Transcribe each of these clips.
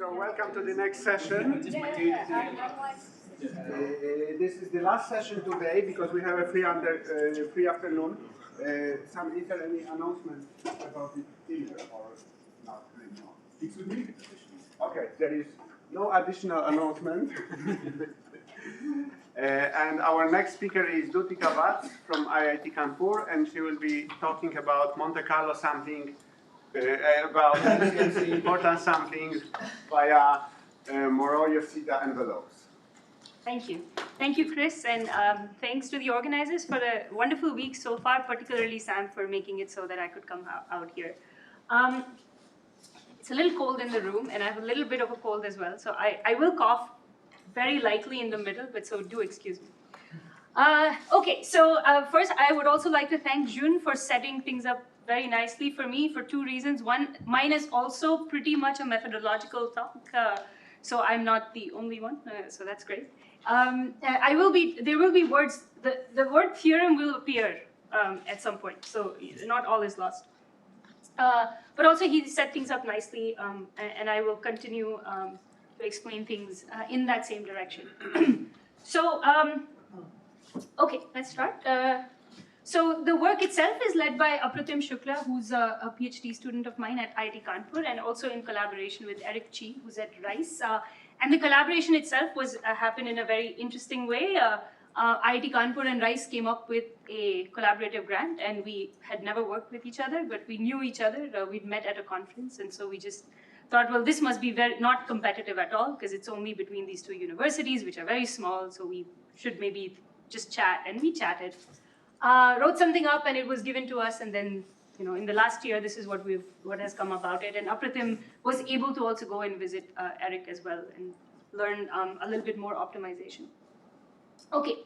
So welcome to the next session. This is the last session today because we have a free afternoon. Is there any announcement about the dinner or not? Excuse me? Okay, there is no additional announcement. And our next speaker is Dootika Vats from IIT Kanpur, and she will be talking about Monte Carlo sampling, about MCMC important sampling via Moreau-Yosida envelopes. Thank you. Thank you, Chris, and thanks to the organizers for the wonderful week so far, particularly Sam for making it so that I could come out here. It's a little cold in the room, and I have a little bit of a cold as well, so I will cough very likely in the middle, but so do excuse me. Okay, so first I would also like to thank June for setting things up very nicely for me for two reasons. One, mine is also pretty much a methodological talk, so I'm not the only one, so that's great. There will be words, the word theorem will appear at some point, so not all is lost. But also he set things up nicely, and I will continue to explain things in that same direction. So, okay, let's start. So the work itself is led by Apratim Shukla, who's a PhD student of mine at IIT Kanpur, and also in collaboration with Eric Chi, who's at Rice. And the collaboration itself was happened in a very interesting way. IIT Kanpur and Rice came up with a collaborative grant, and we had never worked with each other, but we knew each other. We'd met at a conference, and so we just thought, well, this must be not competitive at all, because it's only between these two universities, which are very small, so we should maybe just chat, and we chatted. Wrote something up, and it was given to us, and then, in the last year, this is what has come about it. And Apratim was able to also go and visit Eric as well and learn a little bit more optimization. Okay.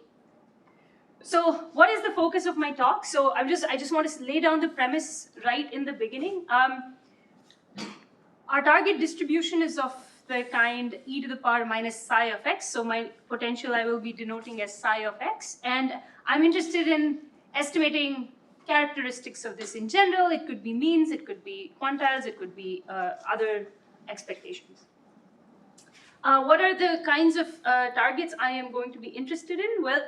So what is the focus of my talk? So I just want to lay down the premise right in the beginning. Our target distribution is of the kind e to the power minus psi of x. So my potential I will be denoting as psi of x. And I'm interested in estimating characteristics of this in general. It could be means, it could be quantiles, it could be other expectations. What are the kinds of targets I am going to be interested in? Well,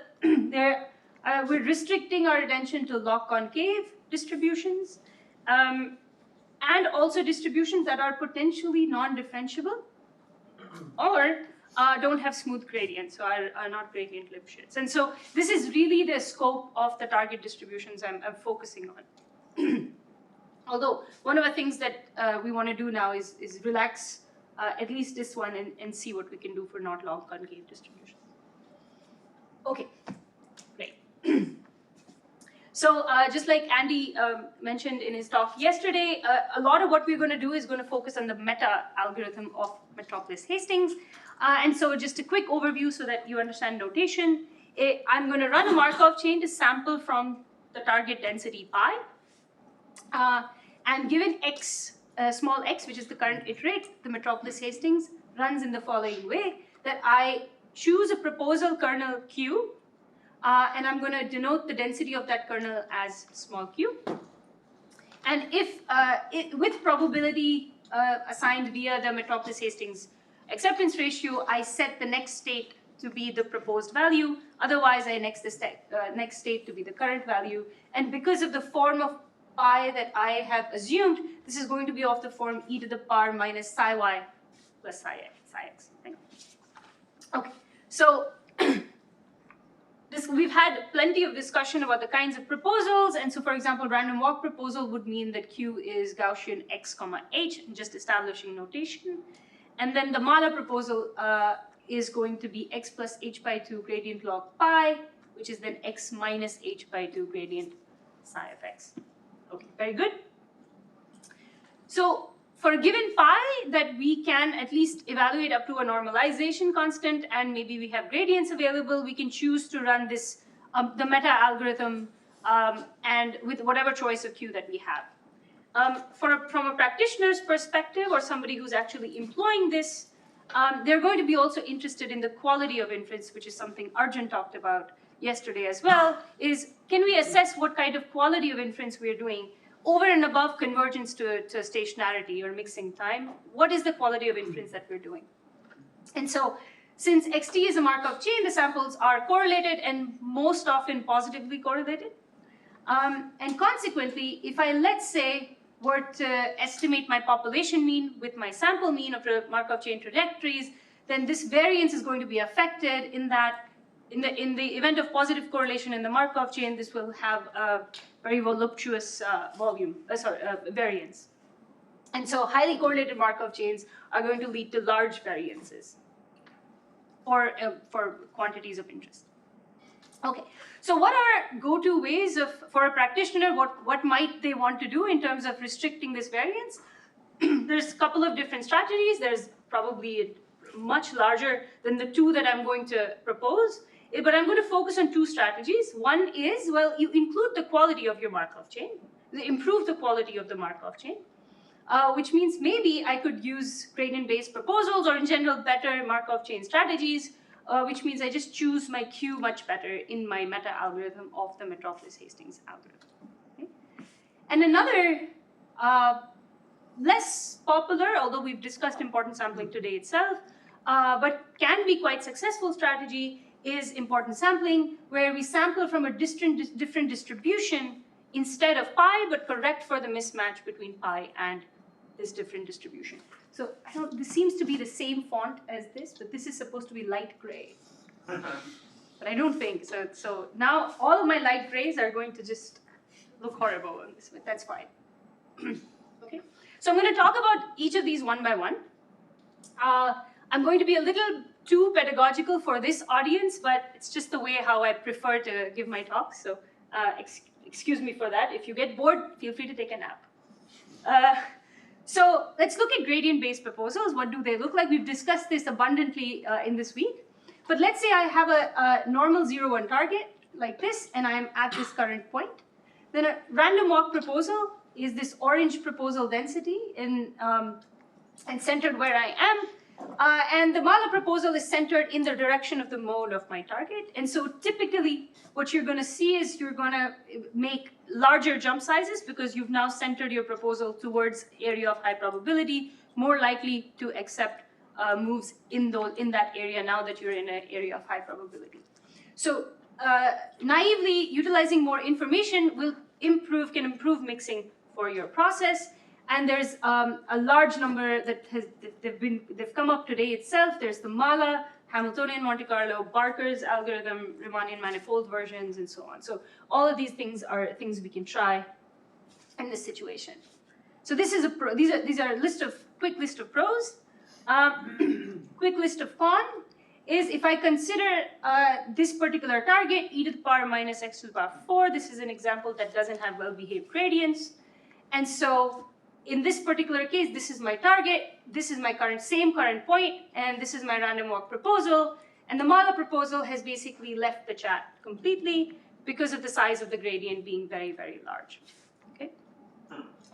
we're restricting our attention to log concave distributions, and also distributions that are potentially non-differentiable or don't have smooth gradients, so are not gradient Lipschitz. And so this is really the scope of the target distributions I'm focusing on. Although one of the things that we want to do now is relax at least this one and see what we can do for not log concave distributions. Okay, great. So just like Andy mentioned in his talk yesterday, a lot of what we're going to do is going to focus on the meta algorithm of Metropolis Hastings. And so just a quick overview so that you understand notation. I'm going to run a Markov chain to sample from the target density pi. And given x, small x, which is the current iterate, the Metropolis Hastings runs in the following way, that I choose a proposal kernel Q, and I'm going to denote the density of that kernel as small q. And if, with probability assigned via the Metropolis Hastings acceptance ratio, I set the next state to be the proposed value. Otherwise, I next state to be the current value. And because of the form of pi that I have assumed, this is going to be of the form e to the power minus psi y plus psi x. Okay, so we've had plenty of discussion about the kinds of proposals, and so for example, random walk proposal would mean that Q is Gaussian x comma h, just establishing notation. And then the Mala proposal is going to be x plus h by 2 gradient log pi, which is then x minus h by 2 gradient psi of x. Okay, very good. So for a given pi that we can at least evaluate up to a normalization constant, and maybe we have gradients available, we can choose to run this, the meta algorithm, and with whatever choice of Q that we have. From a practitioner's perspective, or somebody who's actually employing this, they're going to be also interested in the quality of inference, which is something Arjun talked about yesterday as well, is can we assess what kind of quality of inference we're doing over and above convergence to stationarity or mixing time, what is the quality of inference that we're doing? And so, since xt is a Markov chain, the samples are correlated and most often positively correlated. And consequently, if I, let's say, were to estimate my population mean with my sample mean of the Markov chain trajectories, then this variance is going to be affected in that in the event of positive correlation in the Markov chain, this will have a very voluptuous variance. And so highly correlated Markov chains are going to lead to large variances for quantities of interest. Okay, so what are go-to ways of, for a practitioner, what might they want to do in terms of restricting this variance? There's a couple of different strategies. There's probably much larger than the two that I'm going to propose, but I'm going to focus on two strategies. One is, well, you include the quality of your Markov chain, improve the quality of the Markov chain, which means maybe I could use gradient-based proposals or in general better Markov chain strategies, which means I just choose my Q much better in my meta-algorithm of the Metropolis-Hastings algorithm. Okay? And another less popular, although we've discussed importance sampling today itself, but can be quite successful strategy is importance sampling, where we sample from a different distribution instead of pi, but correct for the mismatch between pi and this different distribution. So this seems to be the same font as this, but this is supposed to be light gray. But I don't think so. So now all of my light grays are going to just look horrible on this, but that's fine. Okay. So I'm going to talk about each of these one by one. I'm going to be a little too pedagogical for this audience, but it's just the way how I prefer to give my talks. So excuse me for that. If you get bored, feel free to take a nap. So let's look at gradient-based proposals. What do they look like? We've discussed this abundantly in this week. But let's say I have a normal 0-1 target like this, and I'm at this current point. Then a random walk proposal is this orange proposal density and centered where I am. And the Mala proposal is centered in the direction of the mode of my target. And so typically what you're going to see is you're going to make larger jump sizes because you've now centered your proposal towards area of high probability, more likely to accept moves in that area now that you're in an area of high probability. So naively, utilizing more information can improve mixing for your process. And there's a large number that they've come up today itself. There's the Mala, Hamiltonian Monte Carlo, Barker's algorithm, Riemannian manifold versions, and so on. So all of these things are things we can try in this situation. So this is these are a quick list of pros. Quick list of con is if I consider this particular target, e to the power minus x to the power 4. This is an example that doesn't have well-behaved gradients, and so in this particular case, this is my target, this is my same current point, and this is my random walk proposal. And the Mala proposal has basically left the chat completely because of the size of the gradient being very, very large. Okay?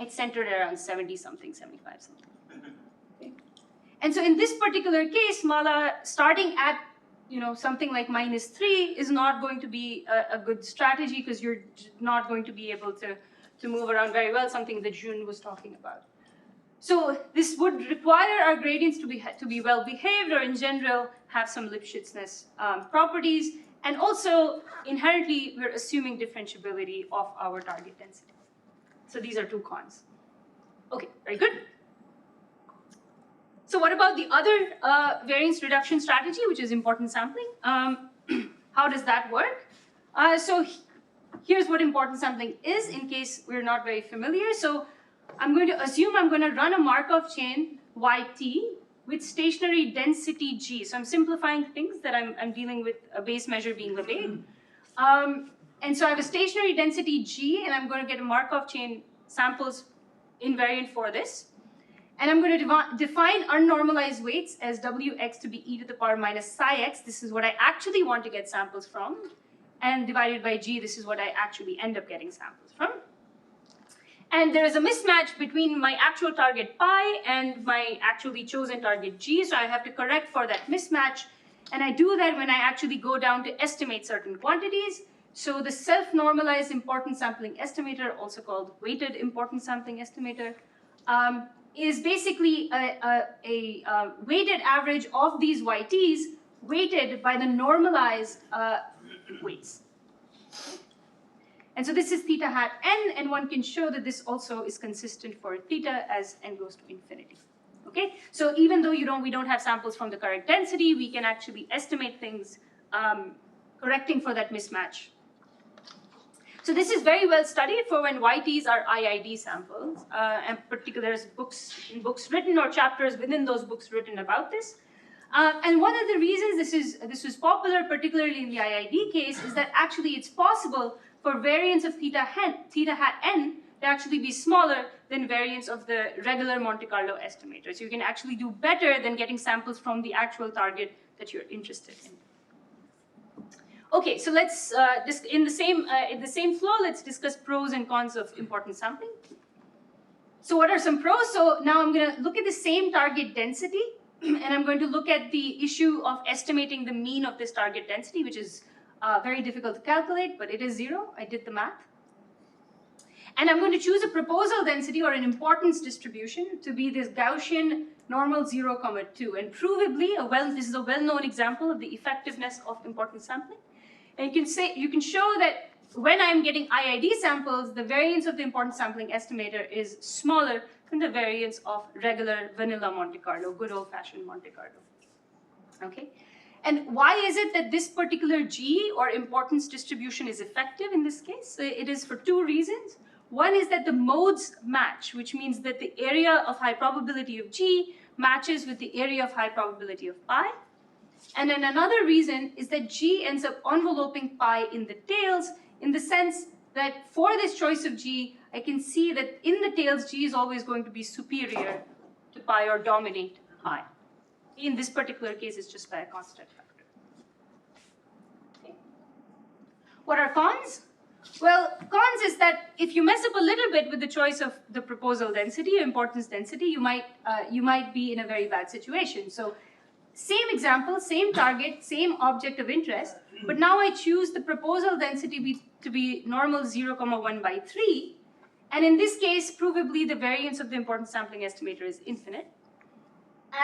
It's centered around 70-something, 75-something. Okay? And so in this particular case, Mala starting at something like -3 is not going to be a good strategy because you're not going to be able to move around very well, something that June was talking about. So this would require our gradients to be well behaved, or in general have some Lipschitzness properties, and also inherently we're assuming differentiability of our target density. So these are two cons. Okay, very good. So what about the other variance reduction strategy, which is importance sampling? How does that work? So here's what importance sampling is in case we're not very familiar. So I'm going to assume I'm going to run a Markov chain YT with stationary density G. So I'm simplifying things that I'm dealing with a base measure being Lebesgue. And so I have a stationary density G, and I'm going to get a Markov chain samples invariant for this. And I'm going to define unnormalized weights as Wx to be e to the power minus psi x. This is what I actually want to get samples from. And divided by G, this is what I actually end up getting samples from. And there is a mismatch between my actual target pi and my actually chosen target G, so I have to correct for that mismatch. And I do that when I actually go down to estimate certain quantities, So the self-normalized importance sampling estimator, also called weighted importance sampling estimator, is basically a weighted average of these YTs weighted by the normalized weights. And so this is theta hat n, and one can show that this also is consistent for theta as n goes to infinity. Okay, so even though we don't have samples from the correct density, we can actually estimate things correcting for that mismatch. So this is very well studied for when YTs are IID samples, and particularly there's books written or chapters within those books written about this. And one of the reasons this was popular, particularly in the IID case, is that actually it's possible for variance of theta hat n to actually be smaller than variance of the regular Monte Carlo estimator. So you can actually do better than getting samples from the actual target that you're interested in. Okay, so let's in the same flow, let's discuss pros and cons of importance sampling. So what are some pros? So now I'm going to look at the same target density, and I'm going to look at the issue of estimating the mean of this target density, which is very difficult to calculate, but it is 0. I did the math. And I'm going to choose a proposal density or an importance distribution to be this Gaussian normal 0, 2. And provably, this is a well-known example of the effectiveness of importance sampling. And you can show that when I'm getting IID samples, the variance of the importance sampling estimator is smaller than the variance of regular vanilla Monte Carlo, good old-fashioned Monte Carlo. Okay? And why is it that this particular G or importance distribution is effective in this case? It is for two reasons. One is that the modes match, which means that the area of high probability of G matches with the area of high probability of pi. And then another reason is that G ends up enveloping pi in the tails, in the sense that for this choice of G, I can see that in the tails, G is always going to be superior to pi or dominate pi. In this particular case, it's just by a constant factor. Okay. What are cons? Well, cons is that if you mess up a little bit with the choice of the proposal density or importance density, you might be in a very bad situation. So same example, same target, same object of interest, but now I choose the proposal density to be normal 0, 1 by 3. And in this case, provably the variance of the importance sampling estimator is infinite.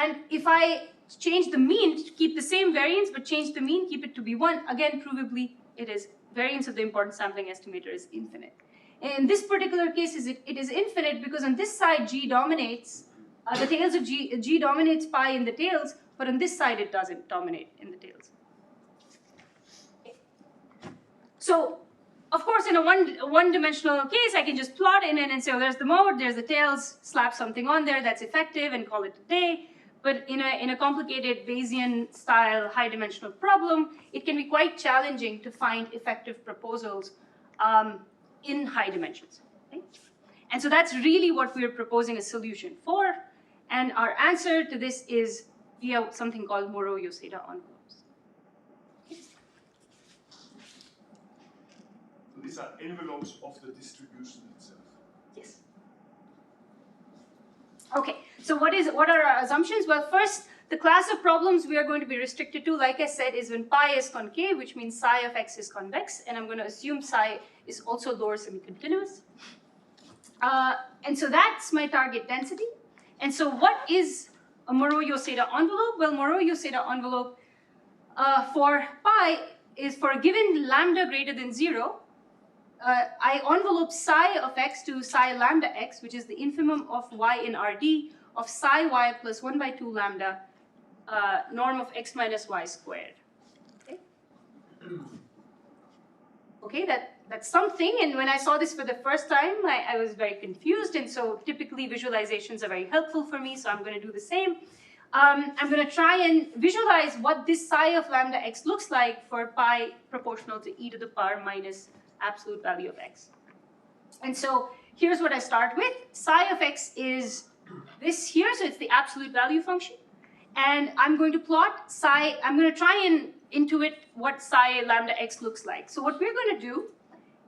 And if I change the mean, keep the same variance, but change the mean, keep it to be 1, again, provably it is variance of the importance sampling estimator is infinite. In this particular case, it is infinite because on this side, G dominates, the tails of G dominates pi in the tails, but on this side, it doesn't dominate in the tails. So, of course, in a one-dimensional case, I can just plot in it and say, oh, there's the mode, there's the tails, slap something on there that's effective and call it a day. But in a complicated Bayesian-style high-dimensional problem, it can be quite challenging to find effective proposals in high dimensions. Okay? And so that's really what we're proposing a solution for. And our answer to this is via something called Moreau-Yosida envelopes. So these are envelopes of the distribution itself. Yes. Okay, so what are our assumptions? Well, first, the class of problems we are going to be restricted to, like I said, is when pi is concave, which means psi of x is convex, and I'm going to assume psi is also lower semi-continuous. And so that's my target density. And so what is a Moreau-Yosida envelope? Well, Moreau-Yosida envelope for pi is for a given lambda greater than 0, I envelope psi of x to psi lambda x, which is the infimum of y in Rd, of psi y plus 1 by 2 lambda, norm of x minus y squared. Okay, okay, that's something, and when I saw this for the first time, I was very confused, and so typically visualizations are very helpful for me, so I'm going to do the same. I'm going to try and visualize what this psi of lambda x looks like for pi proportional to e to the power minus absolute value of x. And so here's what I start with. Psi of x is this here, so it's the absolute value function. And I'm going to plot psi, I'm going to try and intuit what psi lambda x looks like. So what we're going to do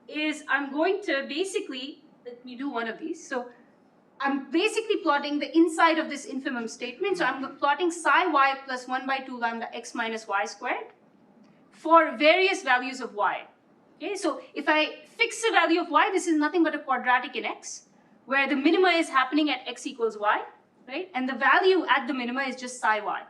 is I'm going to basically, let me do one of these. So I'm basically plotting the inside of this infimum statement. So I'm plotting psi y plus 1 by 2 lambda x minus y squared for various values of y. Okay, so if I fix a value of y, this is nothing but a quadratic in x, where the minima is happening at x equals y, right? And the value at the minima is just psi y.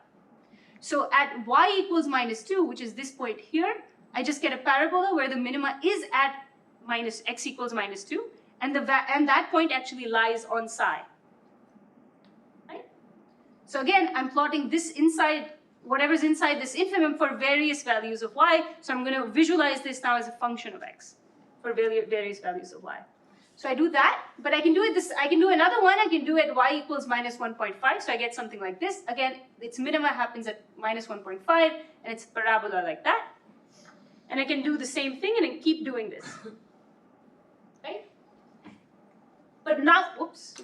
So at y equals minus 2, which is this point here, I just get a parabola where the minima is at minus x equals minus 2, and that point actually lies on psi. Right? So again, I'm plotting this inside, whatever's inside this infimum for various values of y. So I'm going to visualize this now as a function of x for various values of y. So I do that, but I can do it I can do another one. I can do it y equals minus 1.5. So I get something like this. Again, its minima happens at minus 1.5, and it's a parabola like that. And I can do the same thing and then keep doing this. Right? But now, oops.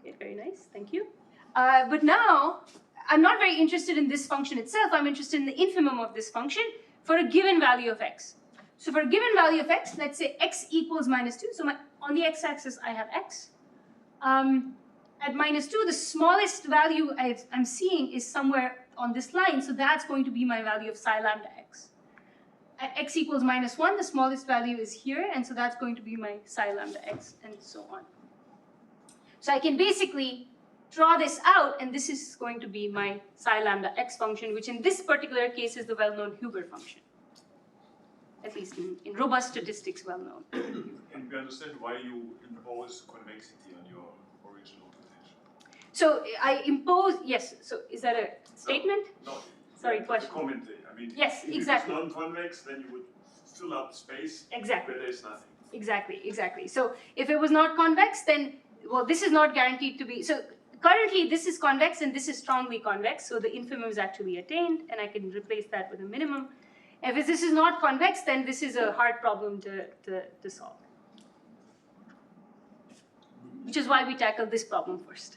Okay, very nice, thank you. But now, I'm not very interested in this function itself. I'm interested in the infimum of this function for a given value of x. So for a given value of x, let's say x equals minus 2. So on the x-axis, I have x. At minus 2, the smallest value I'm seeing is somewhere on this line. So that's going to be my value of psi lambda x. At x equals minus 1, the smallest value is here. And so that's going to be my psi lambda x, and so on. So I can basically draw this out, and this is going to be my psi lambda x function, which in this particular case is the well-known Huber function. At least in robust statistics, well-known. Can we understand why you impose convexity on your original potential? So I impose, yes, so is that a statement? No. Sorry, yeah, question. A comment. I mean, yes, if exactly. If it's non-convex, then you would fill up space exactly. where there's nothing. Exactly, exactly. So if it was not convex, then, well, this is not guaranteed to be, so currently this is convex and this is strongly convex, so the infimum is actually attained, and I can replace that with a minimum. If this is not convex, then this is a hard problem to solve. Which is why we tackled this problem first.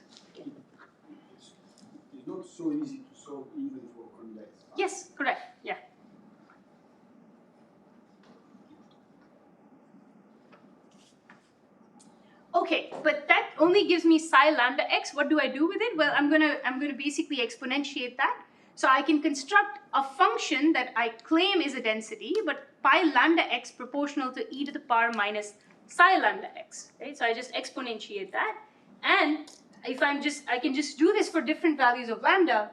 It's not so easy to solve even for convex. Yes, correct, yeah. Okay, but that only gives me psi lambda x. What do I do with it? Well, I'm gonna basically exponentiate that. So I can construct a function that I claim is a density, but pi lambda x proportional to e to the power minus psi lambda x. Right? So I just exponentiate that, and if I can just do this for different values of lambda,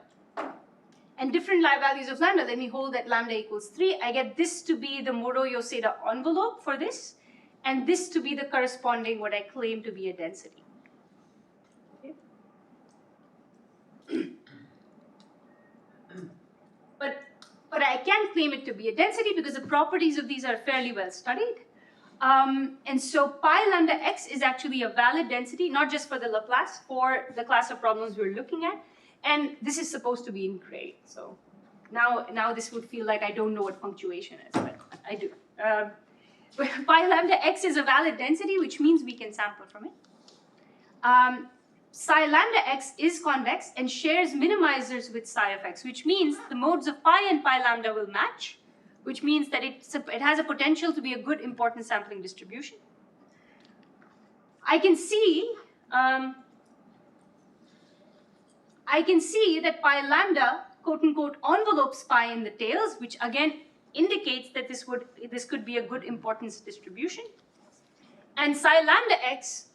and different values of lambda. Let me hold that lambda equals 3. I get this to be the Moreau-Yosida envelope for this, and this to be the corresponding what I claim to be a density. Okay. But I can claim it to be a density because the properties of these are fairly well studied. And so pi lambda x is actually a valid density, not just for the Laplace, for the class of problems we're looking at. And this is supposed to be in grade. So now this would feel like I don't know what punctuation is, but I do. But pi lambda x is a valid density, which means we can sample from it. Psi lambda x is convex and shares minimizers with psi of x, which means the modes of pi and pi lambda will match, which means that it has a potential to be a good importance sampling distribution. I can see that pi lambda, quote unquote, envelopes pi in the tails, which again indicates that this could be a good importance distribution. And psi lambda x,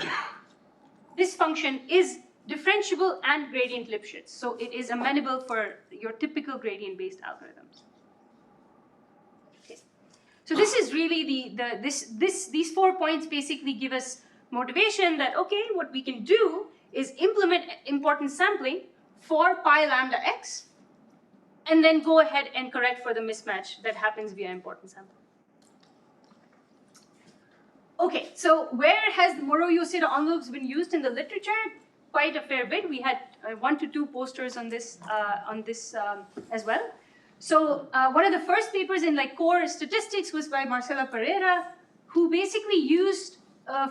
this function is differentiable and gradient Lipschitz, so it is amenable for your typical gradient-based algorithms. Okay. So this is really these 4 points basically give us motivation that okay, what we can do is implement importance sampling for pi lambda x, and then go ahead and correct for the mismatch that happens via importance sampling. Okay, so where has Moreau-Yosida envelopes been used in the literature? Quite a fair bit. We had 1 to 2 posters on this as well. So one of the first papers in like core statistics was by Marcela Pereira, who basically used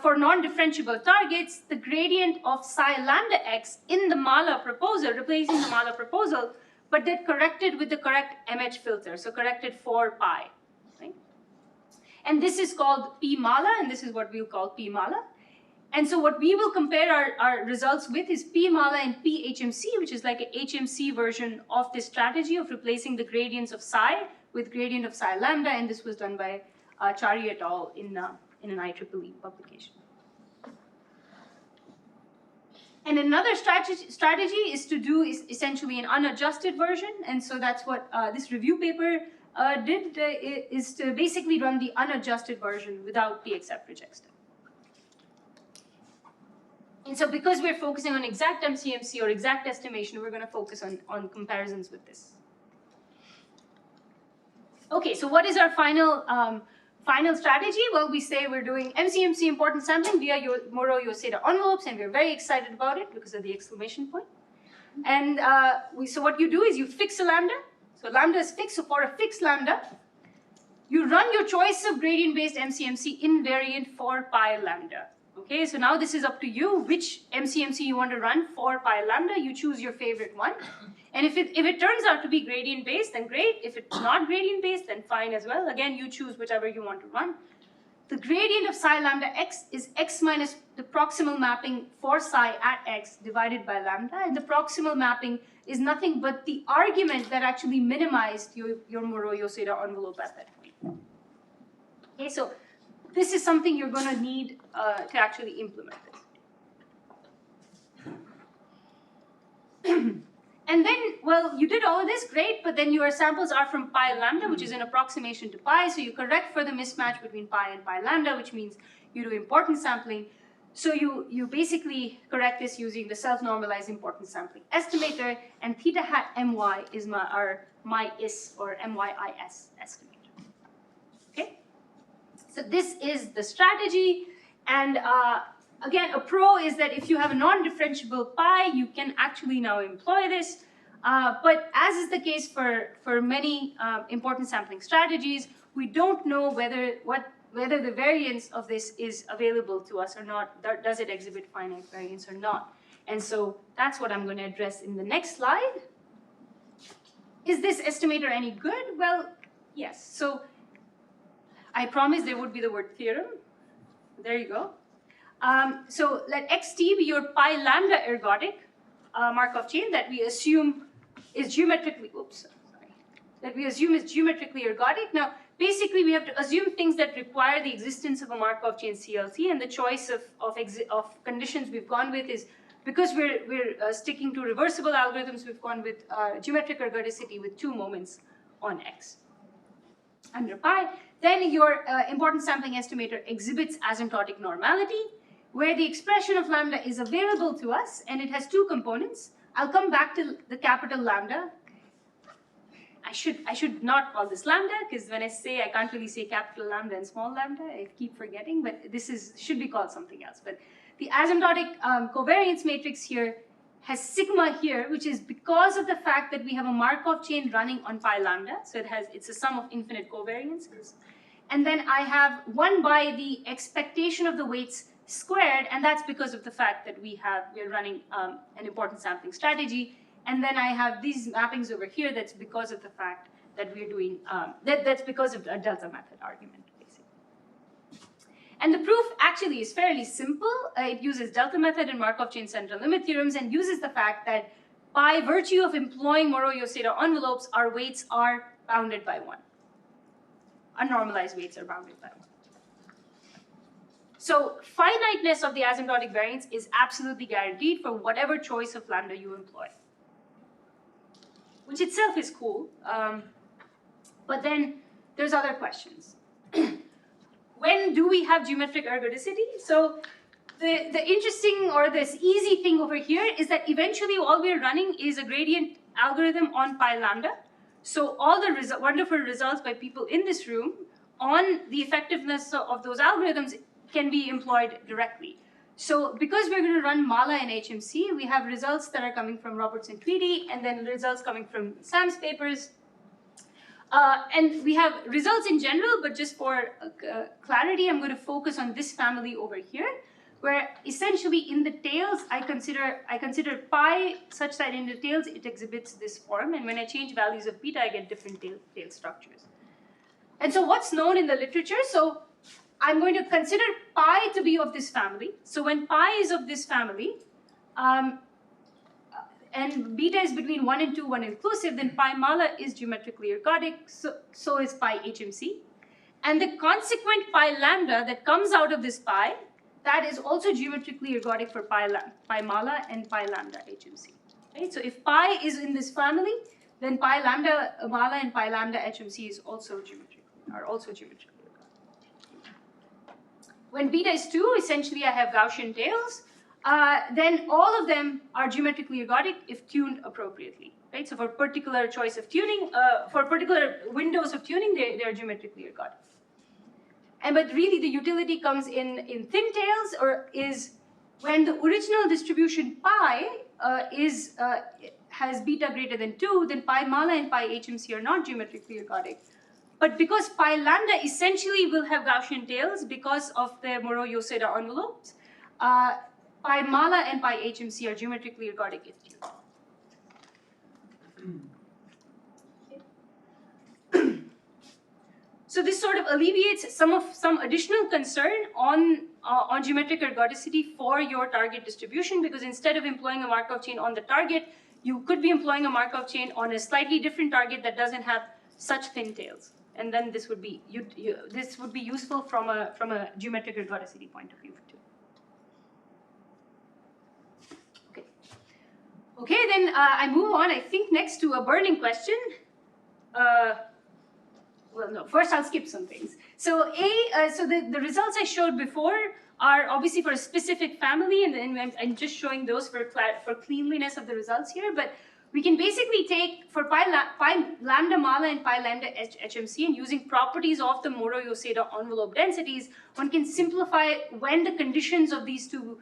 for non-differentiable targets the gradient of psi lambda x in the Mala proposal, replacing the Mala proposal, but then corrected with the correct MH filter, so corrected for pi. And this is called P Mala, and this is what we'll call P Mala. And so what we will compare our results with is P Mala and P HMC, which is like an HMC version of this strategy of replacing the gradients of psi with gradient of psi lambda, and this was done by Chari et al. In an IEEE publication. And another strategy is to do essentially an unadjusted version, and so that's what this review paper did, is to basically run the unadjusted version without the accept reject step. And so because we're focusing on exact MCMC or exact estimation, we're going to focus on comparisons with this. Okay, so what is our final strategy? Well, we say we're doing MCMC importance sampling via Moreau-Yosida envelopes, and we're very excited about it because of the exclamation point. And so what you do is you fix a lambda. So lambda is fixed. So for a fixed lambda, you run your choice of gradient-based MCMC invariant for pi lambda. Okay, so now this is up to you which MCMC you want to run for pi lambda. You choose your favorite one. And if it turns out to be gradient-based, then great. If it's not gradient-based, then fine as well. Again, you choose whichever you want to run. The gradient of psi lambda x is x minus the proximal mapping for psi at x divided by lambda. And the proximal mapping is nothing but the argument that actually minimized your Moreau-Yosida envelope at that point. Okay, so this is something you're going to need to actually implement this. And then, well, you did all of this, great, but then your samples are from pi lambda, which is an approximation to pi, so you correct for the mismatch between pi and pi lambda, which means you do importance sampling. So you basically correct this using the self-normalized importance sampling estimator, and theta hat my is my is, or MYIS estimator. Okay? So this is the strategy, and again, a pro is that if you have a non-differentiable pi, you can actually now employ this. But as is the case for many importance sampling strategies, we don't know whether the variance of this is available to us or not. Does it exhibit finite variance or not? And so that's what I'm going to address in the next slide. Is this estimator any good? Well, yes. So I promised there would be the word theorem. There you go. So let xt be your pi lambda ergodic Markov chain that we assume is geometrically, geometrically ergodic. Now, basically, we have to assume things that require the existence of a Markov chain CLC, and the choice of conditions we've gone with is, because we're sticking to reversible algorithms, we've gone with geometric ergodicity with 2 moments on x under pi. Then your importance sampling estimator exhibits asymptotic normality, where the expression of lambda is available to us, and it has 2 components. I'll come back to the capital lambda. I should not call this lambda, because when I say, I can't really say capital lambda and small lambda, I keep forgetting, but this should be called something else. But the asymptotic covariance matrix here has sigma here, which is because of the fact that we have a Markov chain running on pi lambda, so it's a sum of infinite covariances. And then I have 1 by the expectation of the weights squared, and that's because of the fact that we're running an importance sampling strategy. And then I have these mappings over here. That's because of the fact that we're doing that's because of a delta method argument, basically. And the proof actually is fairly simple. It uses delta method and Markov chain central limit theorems, and uses the fact that by virtue of employing Moreau-Yosida envelopes, our weights are bounded by 1. Unnormalized weights are bounded by 1. So finiteness of the asymptotic variance is absolutely guaranteed for whatever choice of lambda you employ, which itself is cool. But then there's other questions. When do we have geometric ergodicity? So the interesting, or this easy thing over here is that eventually all we're running is a gradient algorithm on pi lambda. So all the wonderful results by people in this room on the effectiveness of those algorithms can be employed directly. So because we're going to run Mala and HMC, we have results that are coming from Roberts and Tweedy, and then results coming from Sam's papers. And we have results in general, but just for clarity, I'm going to focus on this family over here, where essentially in the tails, I consider pi such that in the tails it exhibits this form, and when I change values of beta, I get different tail structures. And so what's known in the literature? So I'm going to consider pi to be of this family. So when pi is of this family, and beta is between 1 and 2, 1 inclusive, then pi mala is geometrically ergodic, so is pi HMC. And the consequent pi lambda that comes out of this pi, that is also geometrically ergodic for pi mala and pi lambda HMC. Right? So if pi is in this family, then pi lambda mala and pi lambda HMC is also geometrically ergodic. When beta is 2, essentially I have Gaussian tails. Then all of them are geometrically ergodic if tuned appropriately. Right? So for particular choice of tuning, for particular windows of tuning, they are geometrically ergodic. But really the utility comes in thin tails, or is when the original distribution pi has beta greater than 2, then pi mala and pi HMC are not geometrically ergodic. But because pi lambda essentially will have Gaussian tails because of the Moreau-Yosida envelopes, pi mala and pi HMC are geometrically ergodic if tuned. So this sort of alleviates some additional concern on geometric ergodicity for your target distribution, because instead of employing a Markov chain on the target, you could be employing a Markov chain on a slightly different target that doesn't have such thin tails, and then this would be useful from a geometric ergodicity point of view too. Okay, then I move on. I think next to a burning question. Well, no, first I'll skip some things. So the results I showed before are obviously for a specific family, and I'm just showing those for cleanliness of the results here. But we can basically take, for pi lambda mala and pi lambda HMC, and using properties of the Moreau-Yosida envelope densities, one can simplify when the conditions of these two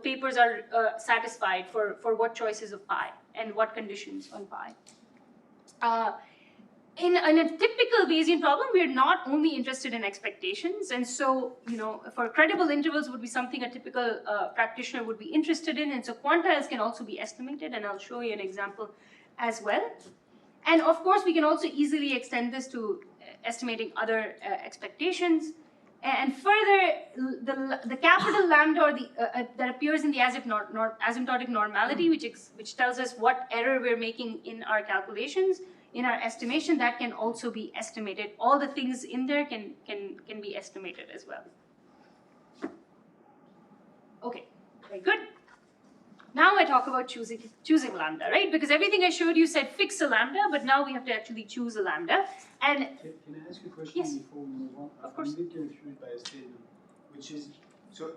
papers are satisfied for what choices of pi and what conditions on pi. In a typical Bayesian problem, we are not only interested in expectations, and so, for credible intervals would be something a typical practitioner would be interested in, and so quantiles can also be estimated, and I'll show you an example as well. And of course, we can also easily extend this to estimating other expectations. And further, the capital lambda, or that appears in the asymptotic normality, which tells us what error we're making in our calculations, in our estimation, that can also be estimated. All the things in there can be estimated as well. Okay, very good. Now I talk about choosing lambda, right? Because everything I showed you said fix a lambda, but now we have to actually choose a lambda. And can I ask you a question yes, before we move on? Of course. I'm a bit confused by a statement, which is, so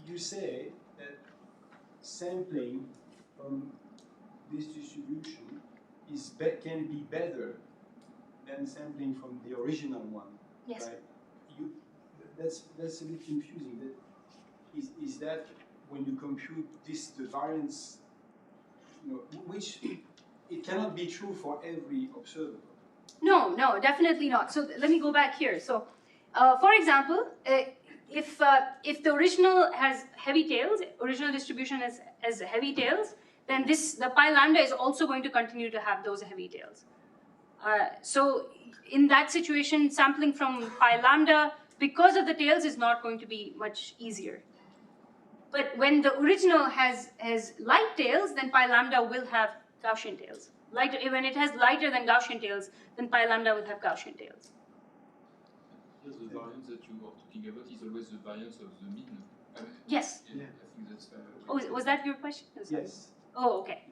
you say that sampling from this distribution can be better than sampling from the original one. Yes. Right? That's a bit confusing. Is that when you compute the variance, which it cannot be true for every observable. No, definitely not. So let me go back here. So, for example, if the original has heavy tails, original distribution has heavy tails, then the pi lambda is also going to continue to have those heavy tails. So in that situation, sampling from pi lambda, because of the tails, is not going to be much easier. But when the original has light tails, then pi lambda will have Gaussian tails. When it has lighter than Gaussian tails, then pi lambda will have Gaussian tails. Yes, the variance that you are talking about is always the variance of the mean. Yes. Yeah, I think that's Oh, was that your question? Yes. Oh, okay.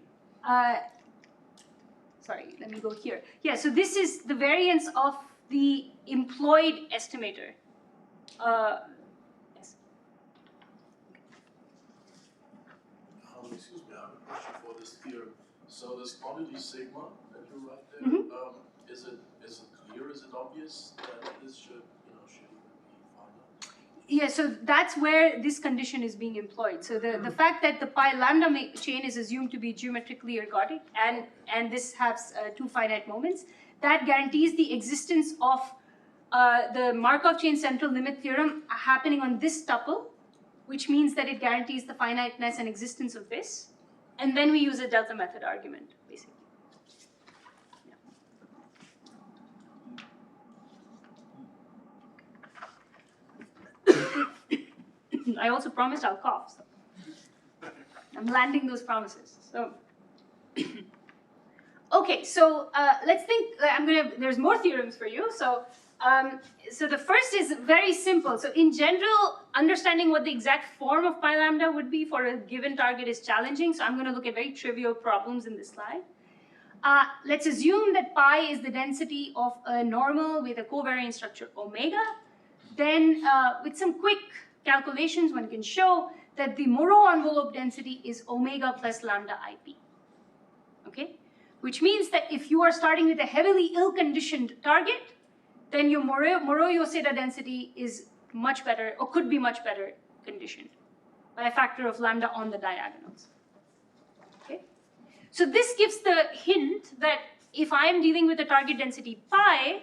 Sorry, let me go here. Yeah, so this is the variance of the employed estimator. Yes. Excuse me, I have a question for this theorem. So this quantity sigma that you write there, is it clear? Is it obvious that this should even be finite? Yeah, so that's where this condition is being employed. So the fact that the pi lambda chain is assumed to be geometrically ergodic, and this has two finite moments, that guarantees the existence of the Markov chain central limit theorem happening on this tuple, which means that it guarantees the finiteness and existence of this. And then we use a delta method argument, basically. Yeah. I also promised I'll cough. So I'm landing those promises. So, okay, so let's think. There's more theorems for you. So So the first is very simple. So in general, understanding what the exact form of pi lambda would be for a given target is challenging. So I'm going to look at very trivial problems in this slide. Let's assume that pi is the density of a normal with a covariant structure omega. Then with some quick calculations, one can show that the Moreau envelope density is omega plus lambda IP. Okay? Which means that if you are starting with a heavily ill-conditioned target, then your Moreau-Yosida density is much better, or could be much better conditioned by a factor of lambda on the diagonals. Okay? So this gives the hint that if I am dealing with a target density pi,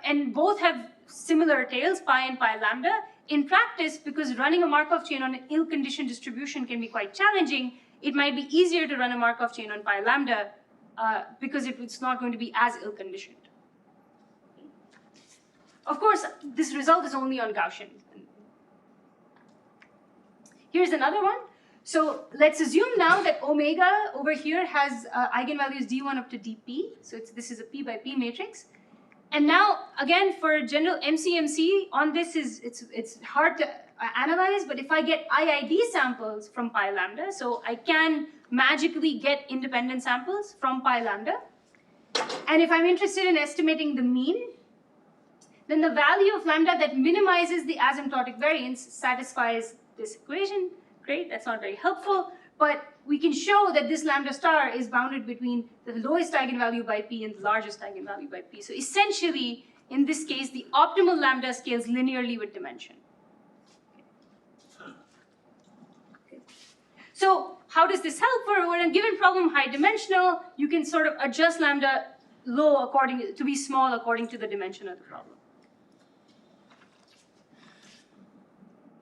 and both have similar tails, pi and pi lambda, in practice, because running a Markov chain on an ill-conditioned distribution can be quite challenging, it might be easier to run a Markov chain on pi lambda because it's not going to be as ill-conditioned. Of course, this result is only on Gaussian. Here's another one. So let's assume now that omega over here has eigenvalues d1 up to dp. So this is a p by p matrix. And now, again, for general MCMC, on this it's hard to analyze, but if I get IID samples from pi lambda, so I can magically get independent samples from pi lambda. And if I'm interested in estimating the mean, then the value of lambda that minimizes the asymptotic variance satisfies this equation. Great, that's not very helpful, but we can show that this lambda star is bounded between the lowest eigenvalue by p and the largest eigenvalue by p. So essentially, in this case, the optimal lambda scales linearly with dimension. Okay. So how does this help? For a given problem high dimensional, you can sort of adjust lambda low to be small according to the dimension of the problem.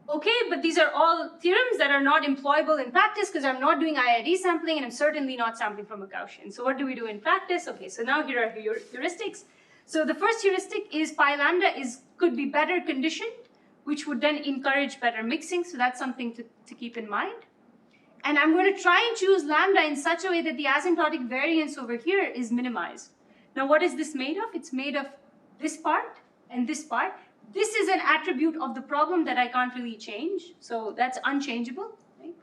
Okay, but these are all theorems that are not employable in practice because I'm not doing IID sampling and I'm certainly not sampling from a Gaussian. So what do we do in practice? Okay, so now here are heuristics. So the first heuristic is pi lambda could be better conditioned, which would then encourage better mixing. So that's something to keep in mind. And I'm going to try and choose lambda in such a way that the asymptotic variance over here is minimized. Now what is this made of? It's made of this part and this part. This is an attribute of the problem that I can't really change, so that's unchangeable. Right?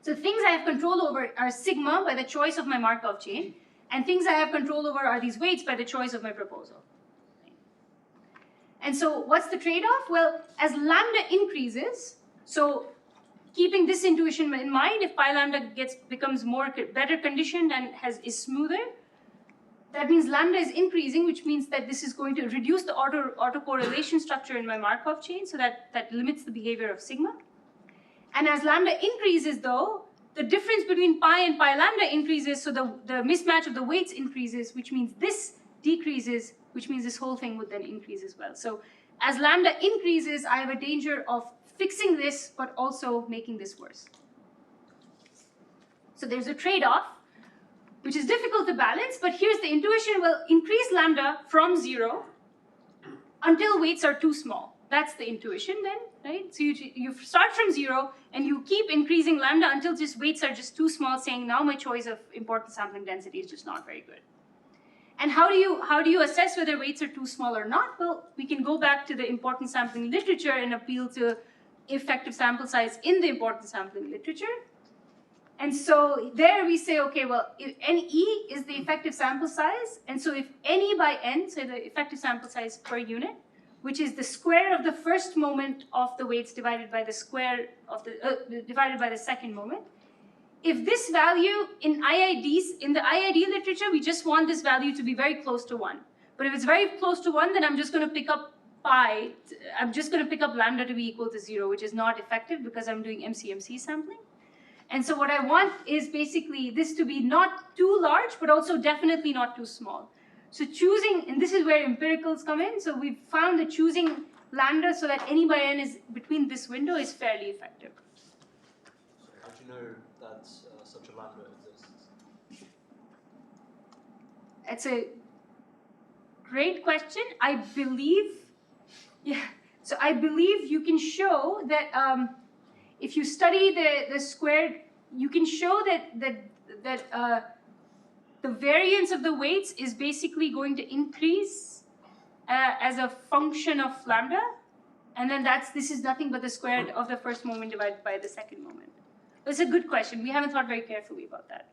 So things I have control over are sigma by the choice of my Markov chain, and things I have control over are these weights by the choice of my proposal. Right? And so what's the trade-off? Well, as lambda increases, so keeping this intuition in mind, if pi lambda becomes better conditioned and is smoother, that means lambda is increasing, which means that this is going to reduce the autocorrelation structure in my Markov chain, so that limits the behavior of sigma. And as lambda increases, though, the difference between pi and pi lambda increases, so the mismatch of the weights increases, which means this decreases, which means this whole thing would then increase as well. So as lambda increases, I have a danger of fixing this, but also making this worse. So there's a trade-off, which is difficult to balance, but here's the intuition. Well, increase lambda from 0 until weights are too small. That's the intuition then, right? So you start from 0 and you keep increasing lambda until just weights are just too small, saying now my choice of importance sampling density is just not very good. And how do you assess whether weights are too small or not? Well, we can go back to the importance sampling literature and appeal to effective sample size in the importance sampling literature. And so there we say, okay, well, if NE is the effective sample size, and so if NE by N, so the effective sample size per unit, which is the square of the first moment of the weights divided by the square of the, divided by the second moment, if this value in the IID literature, we just want this value to be very close to 1. But if it's very close to 1, then I'm just going to pick up I'm just going to pick up lambda to be equal to 0, which is not effective because I'm doing MCMC sampling. And so what I want is basically this to be not too large, but also definitely not too small. So choosing, and this is where empiricals come in, so we've found that choosing lambda so that NE by N is between this window is fairly effective. So how do you know that such a lambda exists? It's a great question. I believe you can show that if you study the squared, you can show that the variance of the weights is basically going to increase as a function of lambda, and then this is nothing but the square of the first moment divided by the second moment. It's a good question. We haven't thought very carefully about that.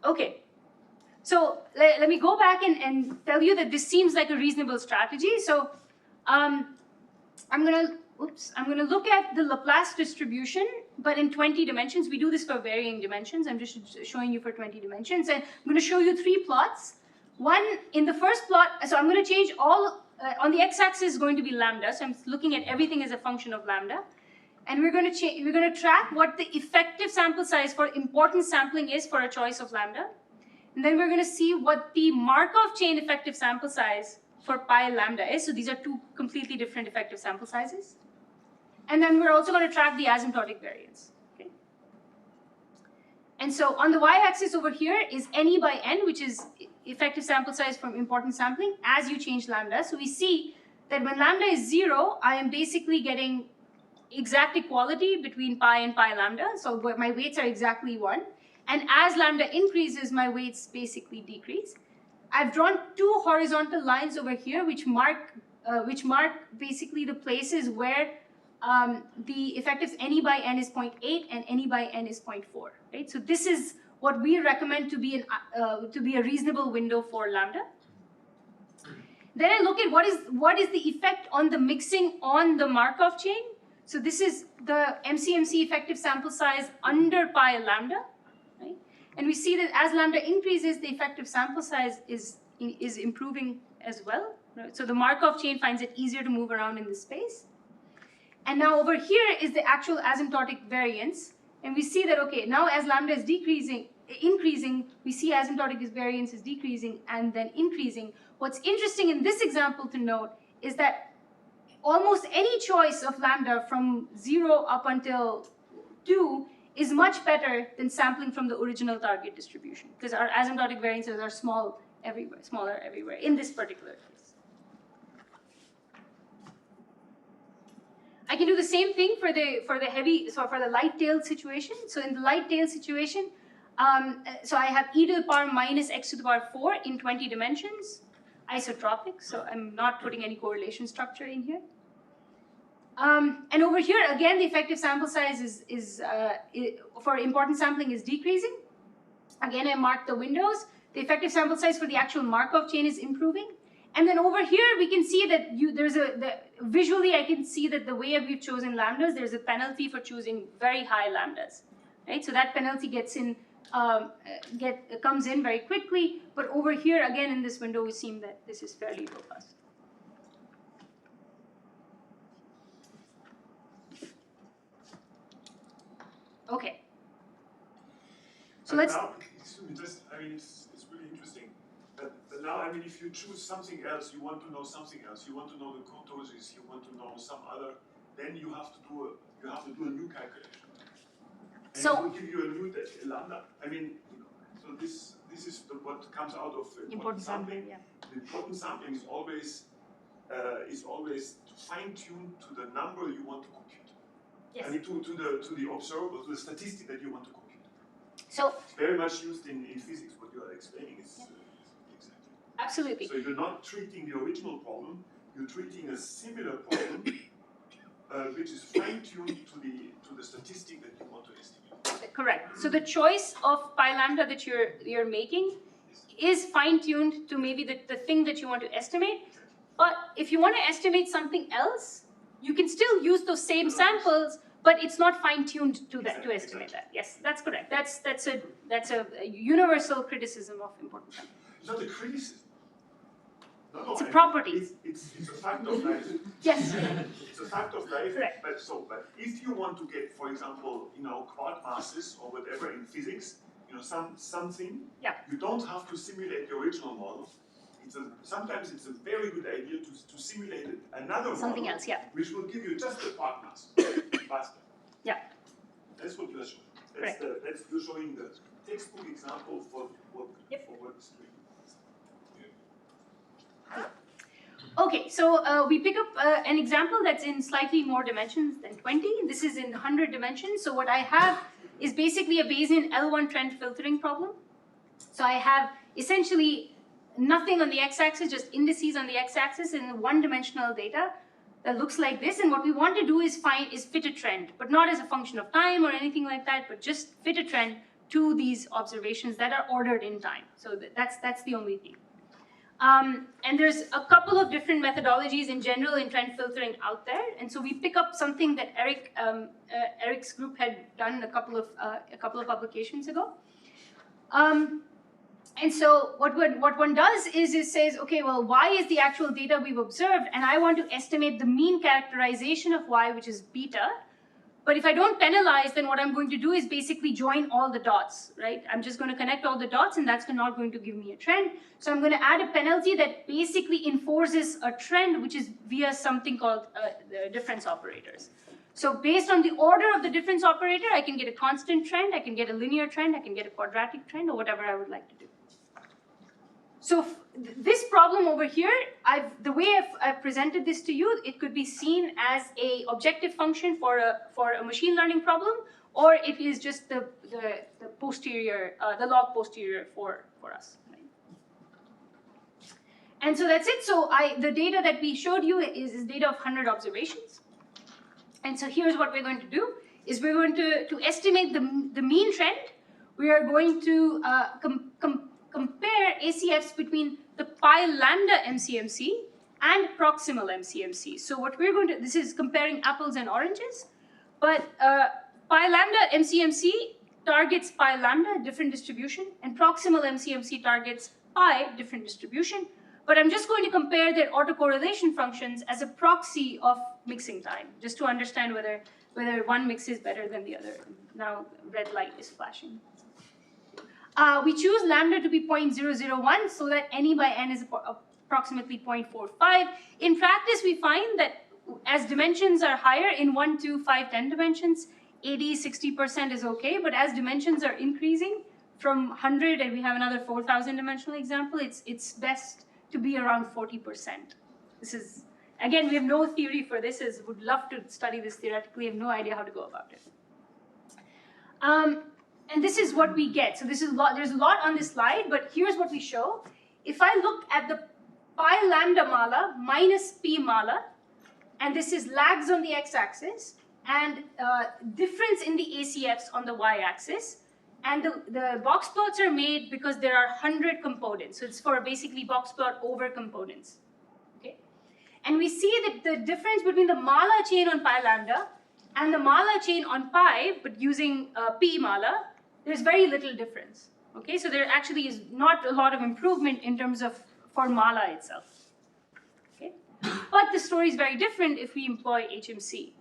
Okay, so let me go back and tell you that this seems like a reasonable strategy. So I'm gonna look at the Laplace distribution, but in 20 dimensions. We do this for varying dimensions. I'm just showing you for 20 dimensions, and I'm gonna show you 3 plots. One, in the first plot, so I'm gonna change all, on the x-axis is going to be lambda, so I'm looking at everything as a function of lambda. And we're going to track what the effective sample size for important sampling is for a choice of lambda. And then we're going to see what the Markov chain effective sample size for pi lambda is. So these are 2 completely different effective sample sizes. And then we're also going to track the asymptotic variance. Okay? And so on the y-axis over here is NE by N, which is effective sample size from important sampling as you change lambda. So we see that when lambda is 0, I am basically getting exact equality between pi and pi lambda, so my weights are exactly 1. And as lambda increases, my weights basically decrease. I've drawn 2 horizontal lines over here which mark basically the places where the effective NE by N is 0.8 and NE by N is 0.4. Right? So this is what we recommend to be a reasonable window for lambda. Then I look at what is the effect on the mixing on the Markov chain. So this is the MCMC effective sample size under pi lambda, right? And we see that as lambda increases, the effective sample size is improving as well. Right? So the Markov chain finds it easier to move around in this space. And now over here is the actual asymptotic variance. And we see that, okay, now as lambda is increasing, we see asymptotic variance is decreasing and then increasing. What's interesting in this example to note is that almost any choice of lambda from 0 up until 2 is much better than sampling from the original target distribution, because our asymptotic variances are smaller everywhere in this particular case. I can do the same thing for the light-tailed situation. So in the light-tailed situation, so I have e to the power minus x to the power 4 in 20 dimensions. Isotropic, so I'm not putting any correlation structure in here. And over here, again, the effective sample size for important sampling is decreasing. Again, I marked the windows. The effective sample size for the actual Markov chain is improving. And then over here, we can see that visually, I can see that the way we've chosen lambdas, there's a penalty for choosing very high lambdas, right? So that penalty comes in very quickly. But over here, again, in this window, we see that this is fairly robust. Okay. So let's. Now, it's really interesting. But now, if you choose something else, you want to know something else. You want to know the kurtosis. You want to know some other. Then you have to do a new calculation. And so it will give you a new lambda. So this is what comes out of important sampling. Yeah. The important sampling is always fine-tuned to the number you want to compute. Yes. To the observable, to the statistic that you want to compute. So it's very much used in physics. What you are explaining is exactly. Absolutely. So you're not treating the original problem. You're treating a similar problem, which is fine-tuned to the statistic that you want to estimate. Correct. So the choice of pi lambda that you're making is fine-tuned to maybe the thing that you want to estimate. But if you want to estimate something else, you can still use those same samples, but it's not fine-tuned to estimate that. Yes, that's correct. That's a universal criticism of important sampling. It's not a criticism. No, it's a property. It's a fact of life. Yes. It's a fact of life. Correct. But if you want to get, for example, quark masses or whatever in physics, something, yeah. You don't have to simulate the original model. Sometimes it's a very good idea to simulate another something model, else, yeah. which will give you just the quark mass faster. Yeah. That's what you're showing. Correct. You're showing the textbook example for what is doing. Okay, so we pick up an example that's in slightly more dimensions than 20. This is in 100 dimensions. So what I have is basically a Bayesian L1 trend filtering problem. So I have essentially nothing on the x-axis, just indices on the x-axis in one-dimensional data that looks like this. And what we want to do is fit a trend, but not as a function of time or anything like that, but just fit a trend to these observations that are ordered in time. So that's the only thing. And there's a couple of different methodologies in general in trend filtering out there. And so we pick up something that Eric's group had done a couple of publications ago. And so what one does is it says, okay, well, y is the actual data we've observed, and I want to estimate the mean characterization of y, which is beta. But if I don't penalize, then what I'm going to do is basically join all the dots, right? I'm just going to connect all the dots, and that's not going to give me a trend. So I'm going to add a penalty that basically enforces a trend, which is via something called the difference operators. So based on the order of the difference operator, I can get a constant trend, I can get a linear trend, I can get a quadratic trend, or whatever I would like to do. So this problem over here, the way I've presented this to you, it could be seen as a objective function for a machine learning problem, or it is just the posterior, the log posterior for us. Right? And so that's it. So the data that we showed you is data of 100 observations. And so here's what we're going to do: is we're going to estimate the mean trend. We are going to compare ACFs between the pi lambda MCMC and proximal MCMC. So what we're going to, this is comparing apples and oranges, but pi lambda MCMC targets pi lambda, different distribution, and proximal MCMC targets pi, different distribution. But I'm just going to compare their autocorrelation functions as a proxy of mixing time, just to understand whether one mix is better than the other. Now red light is flashing. We choose lambda to be 0.001 so that any by n is approximately 0.45. In practice, we find that as dimensions are higher in 1, 2, 5, 10 dimensions, 80, 60% is okay, but as dimensions are increasing from 100, and we have another 4,000 dimensional example, it's best to be around 40%. This is, again, we have no theory for this, would love to study this theoretically, have no idea how to go about it. And this is what we get. So this is there's a lot on this slide, but here's what we show. If I look at the pi lambda mala minus p mala, and this is lags on the x-axis, and difference in the ACFs on the y-axis, and the box plots are made because there are 100 components. So it's for basically box plot over components. Okay? And we see that the difference between the mala chain on pi lambda and the mala chain on pi, but using p mala, there's very little difference. Okay, so there actually is not a lot of improvement in terms of for mala itself. Okay, but the story is very different if we employ HMC.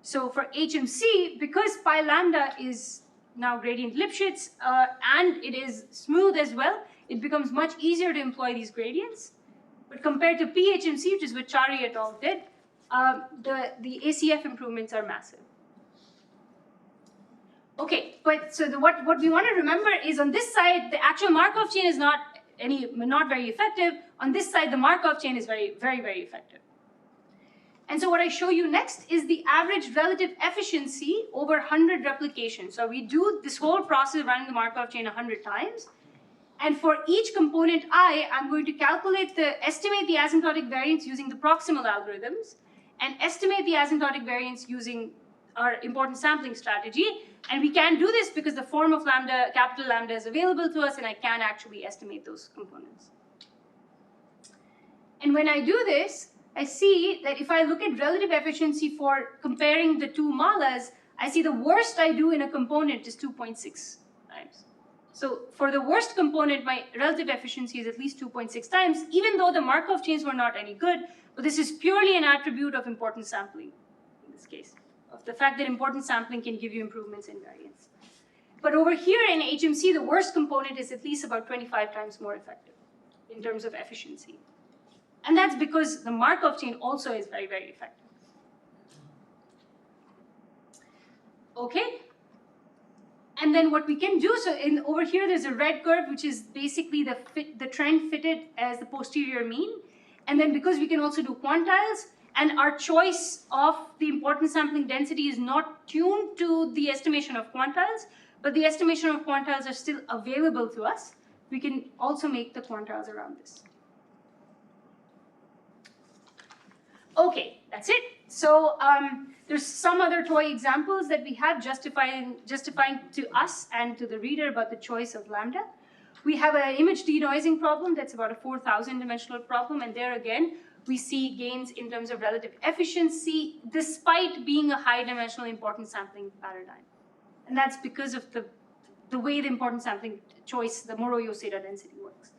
So for HMC, because pi lambda is now gradient Lipschitz and it is smooth as well, it becomes much easier to employ these gradients. But compared to PHMC, which is what Chari et al. Did, the ACF improvements are massive. Okay, but so what we want to remember is on this side, the actual Markov chain is not very effective. On this side, the Markov chain is very, very, very effective. And so what I show you next is the average relative efficiency over 100 replications. So we do this whole process of running the Markov chain 100 times. And for each component I, I'm going to estimate the asymptotic variance using the proximal algorithms and estimate the asymptotic variance using our important sampling strategy. And we can do this because the form of lambda, capital lambda, is available to us, and I can actually estimate those components. And when I do this, I see that if I look at relative efficiency for comparing the two malas, I see the worst I do in a component is 2.6 times. So for the worst component, my relative efficiency is at least 2.6 times, even though the Markov chains were not any good. But this is purely an attribute of importance sampling in this case, of the fact that importance sampling can give you improvements in variance. But over here in HMC, the worst component is at least about 25 times more effective in terms of efficiency. And that's because the Markov chain also is very, very effective. Okay? And then what we can do, so over here there's a red curve, which is basically the trend fitted as the posterior mean. And then because we can also do quantiles, and our choice of the importance sampling density is not tuned to the estimation of quantiles, but the estimation of quantiles are still available to us. We can also make the quantiles around this. Okay, that's it. So there's some other toy examples that we have justifying to us and to the reader about the choice of lambda. We have an image denoising problem that's about a 4,000 dimensional problem, and there again, we see gains in terms of relative efficiency despite being a high dimensional importance sampling paradigm. And that's because of the way the importance sampling choice, the Moreau-Yosida density works.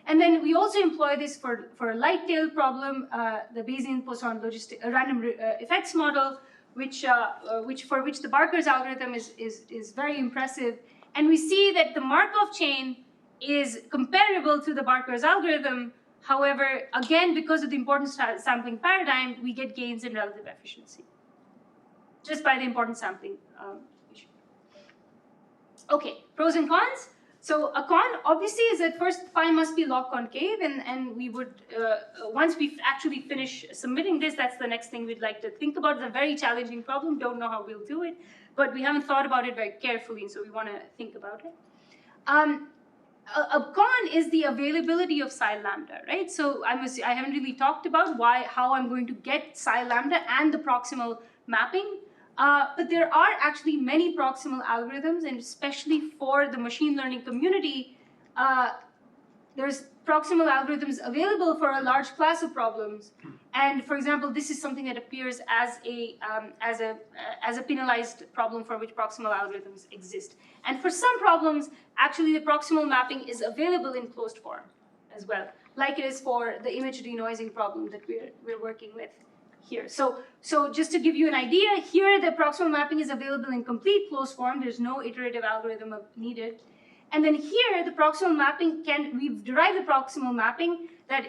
And then we also employ this for a light tail problem, the Bayesian-Poisson random effects model, for which the Barker's algorithm is very impressive. And we see that the Markov chain is comparable to the Barker's algorithm. However, again, because of the importance sampling paradigm, we get gains in relative efficiency just by the importance sampling issue. Okay, pros and cons. So a con, obviously, is that first pi must be log concave, and we would, once we actually finish submitting this, that's the next thing we'd like to think about. It's a very challenging problem, don't know how we'll do it, but we haven't thought about it very carefully, so we want to think about it. A con is the availability of psi lambda, right? So I haven't really talked about how I'm going to get psi lambda and the proximal mapping. But there are actually many proximal algorithms, and especially for the machine learning community, there's proximal algorithms available for a large class of problems. And for example, this is something that appears as a penalized problem for which proximal algorithms exist. And for some problems, actually the proximal mapping is available in closed form as well, like it is for the image denoising problem that we're working with here. So just to give you an idea, here the proximal mapping is available in complete closed form. There's no iterative algorithm needed. And then here, the proximal mapping we've derived the proximal mapping that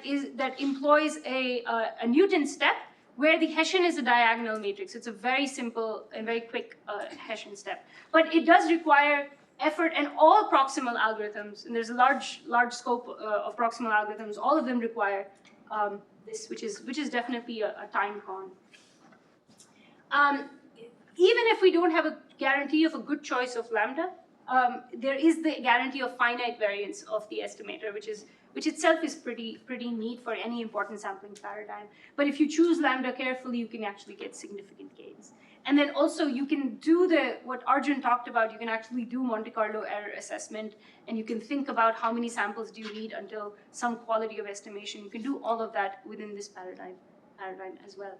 employs a Newton step where the Hessian is a diagonal matrix. It's a very simple and very quick Hessian step. But it does require effort, and all proximal algorithms, and there's a large scope of proximal algorithms, all of them require this, which is definitely a time con. Even if we don't have a guarantee of a good choice of lambda, there is the guarantee of finite variance of the estimator, which itself is pretty neat for any important sampling paradigm. But if you choose lambda carefully, you can actually get significant gains. And then also you can do what Arjun talked about. You can actually do Monte Carlo error assessment, and you can think about how many samples do you need until some quality of estimation. You can do all of that within this paradigm as well.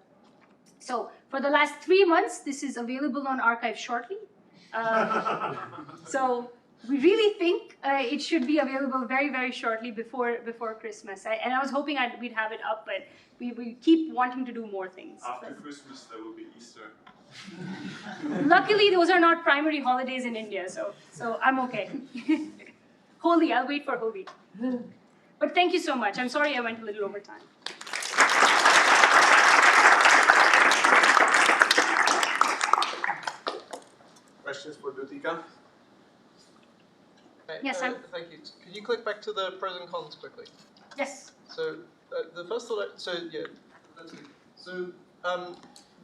So for the last 3 months, this is available on arXiv shortly. So we really think it should be available very, very shortly before Christmas. And I was hoping we'd have it up, but we keep wanting to do more things. After Christmas, there will be Easter. Luckily, those are not primary holidays in India, so I'm okay. Holi, I'll wait for Holi. But thank you so much. I'm sorry I went a little over time. Questions for Dootika? Yes, thank you. Could you click back to the pros and cons quickly? Yes. So the first thought, that's good. So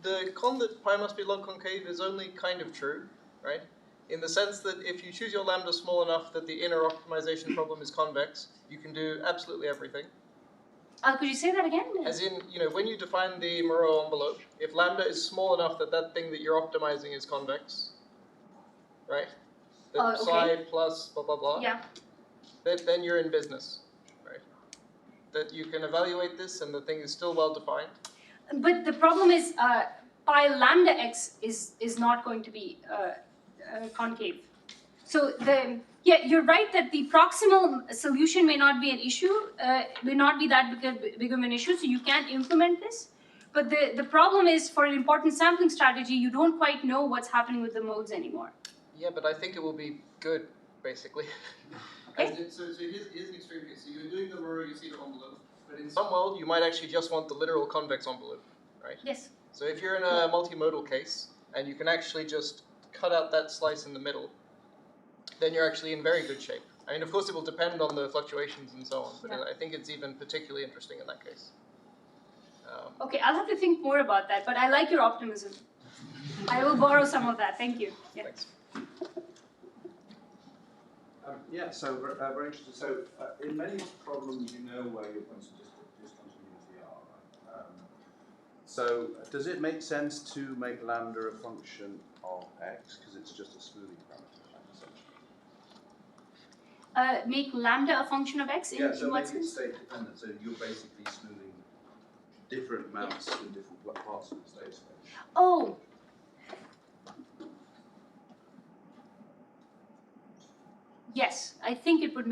the con that pi must be log concave is only kind of true, right? In the sense that if you choose your lambda small enough that the inner optimization problem is convex, you can do absolutely everything. Could you say that again? As in, when you define the Moreau envelope, if lambda is small enough that that thing that you're optimizing is convex, right? That psi plus blah, blah, blah. Yeah. Then you're in business, right? That you can evaluate this and the thing is still well defined. But the problem is pi lambda x is not going to be concave. So you're right that the proximal solution may not be an issue, may not be that big of an issue, so you can't implement this. But the problem is, for an important sampling strategy, you don't quite know what's happening with the modes anymore. Yeah, but I think it will be good, basically. Okay. So here's an extreme case. So you're doing the Moreau-Yosida envelope, but in some world, you might actually just want the literal convex envelope, right? Yes. So if you're in a multimodal case, and you can actually just cut out that slice in the middle, then you're actually in very good shape. I mean, of course, it will depend on the fluctuations and so on, but I think it's even particularly interesting in that case. Okay, I'll have to think more about that, but I like your optimism. I will borrow some of that. Thank you. Yeah. Thanks. Yeah, so very interesting. So in many problems, you know where your points of discontinuity are, right? So does it make sense to make lambda a function of x because it's just a smoothing parameter, essentially? Make lambda a function of x in, Yeah, so in what make it sense? state dependent. So you're basically smoothing different amounts in different parts of the state space. Oh. Yes, I think it would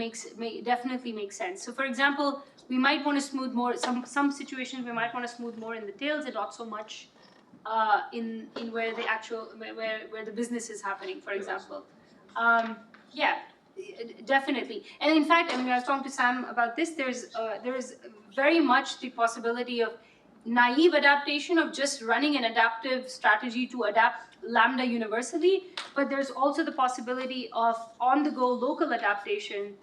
definitely make sense. So, for example, we might want to smooth more. Some situations we might want to smooth more in the tails and not so much in where the actual where the business is happening. For example, yeah, definitely. And in fact, I mean, I was talking to Sam about this. There's very much the possibility of naive adaptation of just running an adaptive strategy to adapt lambda universally, but there's also the possibility of on-the-go local adaptation,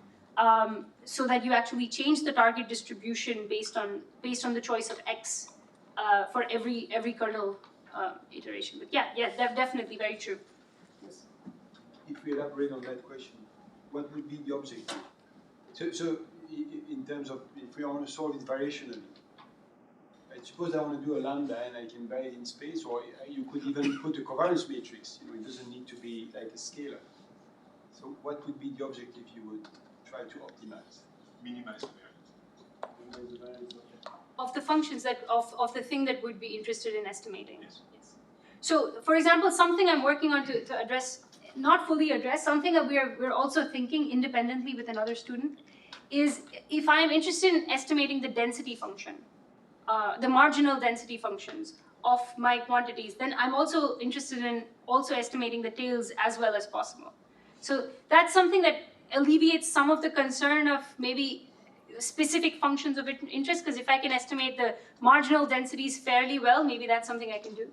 so that you actually change the target distribution based on the choice of x for every kernel iteration. But yeah, definitely very true. Yes. If we elaborate on that question, what would be the objective? So in terms of if we want to solve it variationally, I suppose I want to do a lambda and I can vary it in space, or you could even put a covariance matrix. You know, it doesn't need to be like a scalar. So what would be the objective you would try to optimize? Minimize the variance. Minimize the variance, okay. Of the functions that of the thing that would be interested in estimating. Yes. So, for example, something I'm working on to address, not fully address, something that we're also thinking independently with another student, is if I'm interested in estimating the density function, the marginal density functions of my quantities, then I'm also interested in also estimating the tails as well as possible. So that's something that alleviates some of the concern of maybe specific functions of interest, because if I can estimate the marginal densities fairly well, maybe that's something I can do.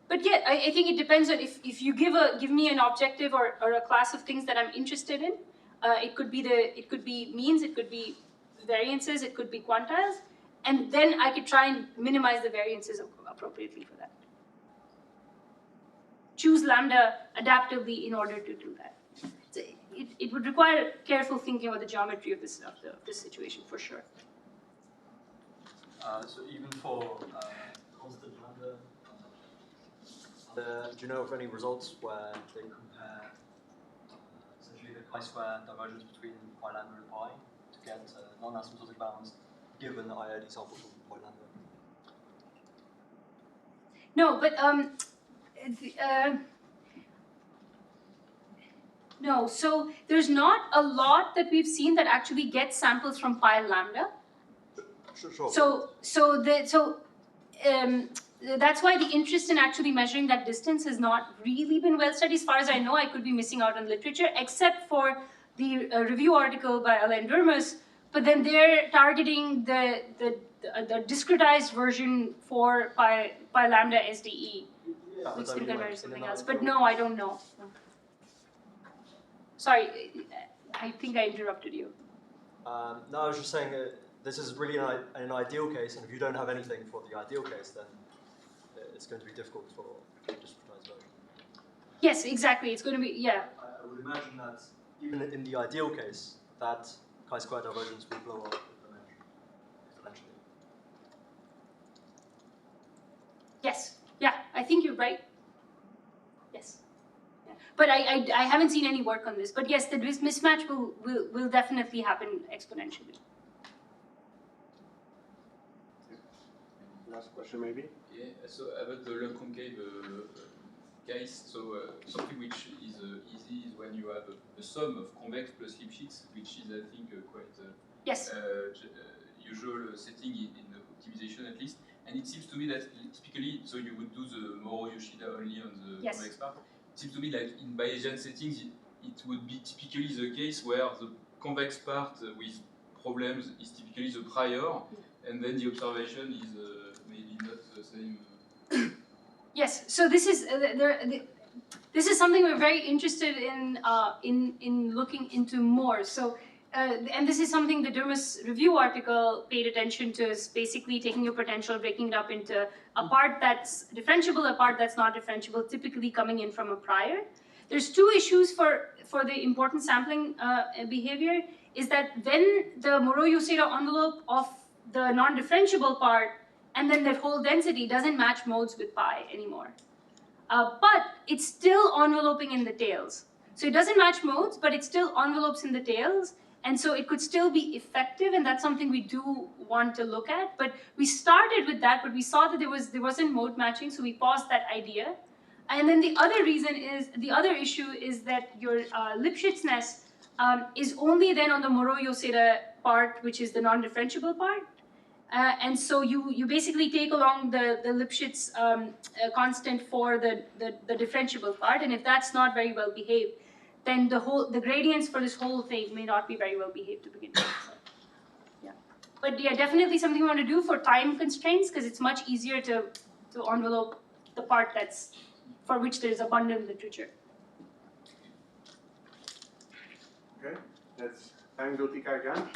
But yeah, I think it depends on if you give me an objective or a class of things that I'm interested in. It could be means, it could be variances, it could be quantiles, and then I could try and minimize the variances appropriately for that. Choose lambda adaptively in order to do that. So it would require careful thinking about the geometry of this situation for sure. So even for constant lambda, do you know of any results where they compare essentially the chi-square divergence between pi lambda and pi to get non-asymptotic balance, given the IID sample from pi lambda? No, but no. So there's not a lot that we've seen that actually gets samples from pi lambda. Sure. That's why the interest in actually measuring that distance has not really been well studied. As far as I know, I could be missing out on literature, except for the review article by Alain Durmus. But then they're targeting the discretized version for pi lambda SDE, which can convert to something else. But no, I don't know. Sorry, I think I interrupted you. No, I was just saying this is really an ideal case, and if you don't have anything for the ideal case, then it's going to be difficult for discretized version. Yes, exactly. It's going to be, yeah. I would imagine that even in the ideal case, that chi-square divergence will blow up exponentially. Yes. Yeah, I think you're right. Yes. Yeah. But I haven't seen any work on this. But yes, the mismatch will definitely happen exponentially. Last question, maybe? Yeah, so about the lump concave case, so something which is easy is when you have a sum of convex plus Lipschitz, which is, I think, quite yes. usual setting in the optimization at least. And it seems to me that typically, so you would do the Moreau-Yosida only on the yes. convex part. It seems to me like in Bayesian settings, it would be typically the case where the convex part with problems is typically the prior, and then the observation is maybe not the same. Yes. So this is this is something we're very interested in looking into more. So. And this is something the Durmus review article paid attention to, is basically taking your potential, breaking it up into a part that's differentiable, a part that's not differentiable, typically coming in from a prior. There's two issues for the important sampling behavior, is that when the Moreau-Yosida envelope of the non-differentiable part and then that whole density doesn't match modes with pi anymore. But it's still enveloping in the tails. So it doesn't match modes, but it still envelopes in the tails, and so it could still be effective, and that's something we do want to look at. But we started with that, but we saw that there wasn't mode matching, so we paused that idea. And then the other issue is that your Lipschitz-ness is only then on the Moreau-Yosida part, which is the non-differentiable part. And so you basically take along the Lipschitz constant for the differentiable part, and if that's not very well behaved, then the gradients for this whole thing may not be very well behaved to begin with. So, yeah. But yeah, definitely something we want to do for time constraints, because it's much easier to envelope the part for which there's abundant literature. Okay, let's thank Dootika again.